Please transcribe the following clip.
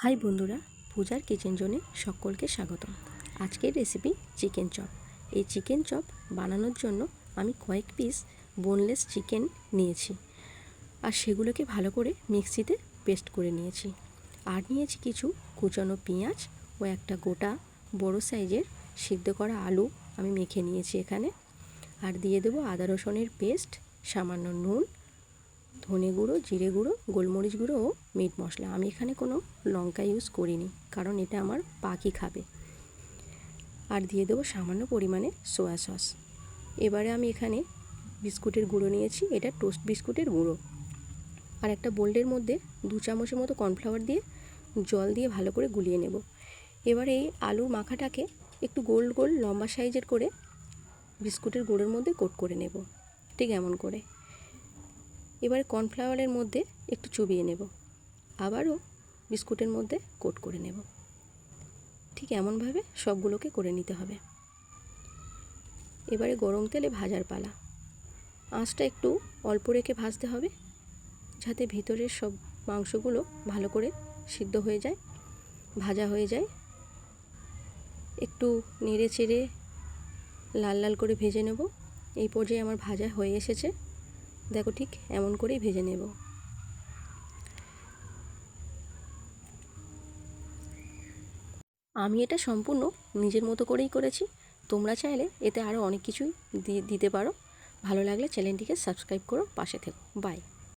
High বন্ধুরা, পূজার kitchen জোনে সকলকে স্বাগতম। আজকের রেসিপি চিকেন চপ। এই চিকেন চপ বানানোর জন্য আমি কয়েক পিস বোনলেস চিকেন নিয়েছি, আর সেগুলোকে ভালো করে মিক্সিতে পেস্ট করে নিয়েছি। আর নিয়েছি কিছু কুচানো পেঁয়াজ ও একটা গোটা বড় সাইজের সিদ্ধ করা আলু আমি মেখে নিয়েছি এখানে। আর দিয়ে দেবো আদা রসুনের পেস্ট, সামান্য নুন, ধনে গুঁড়ো, জিরে গুঁড়ো, গোলমরিচ গুঁড়ো ও মিট মশলা। আমি এখানে কোনো লঙ্কা ইউজ করিনি, কারণ এটা আমার পাখি খাবে। আর দিয়ে দেবো সামান্য পরিমাণে সোয়া সস। এবারে আমি এখানে বিস্কুটের গুঁড়ো নিয়েছি, এটা টোস্ট বিস্কুটের গুঁড়ো। আর একটা বোল্ডের মধ্যে 2 চামচের মতো কর্নফ্লাওয়ার দিয়ে জল দিয়ে ভালো করে গুলিয়ে নেব। এবারে এই আলুর মাখাটাকে একটু গোল গোল লম্বা সাইজের করে বিস্কুটের গুঁড়োর মধ্যে কোট করে নেব, ঠিক এমন করে। এবারে কর্নফ্লাওয়ারের মধ্যে একটু চুবিয়ে নেব, আবারও বিস্কুটের মধ্যে কোট করে নেব। ঠিক এমনভাবে সবগুলোকে করে নিতে হবে। এবারে গরম তেলে ভাজার পালা। আঁচটা একটু অল্প রেখে ভাজতে হবে, যাতে ভিতরের সব মাংসগুলো ভালো করে সিদ্ধ হয়ে যায়, ভাজা হয়ে যায়। একটু নেড়ে চেড়ে লাল লাল করে ভেজে নেব। এই পর্যায়ে আমার ভাজা হয়ে এসেছে, দেখো ঠিক এমন করেই ভেজে নেব। আমি এটা সম্পূর্ণ নিজের মতো করেই করেছি, তোমরা চাইলে এতে আরও অনেক কিছুই দিতে পারো। ভালো লাগলে চ্যানেলটিকে সাবস্ক্রাইব করো, পাশে থেকো। বাই।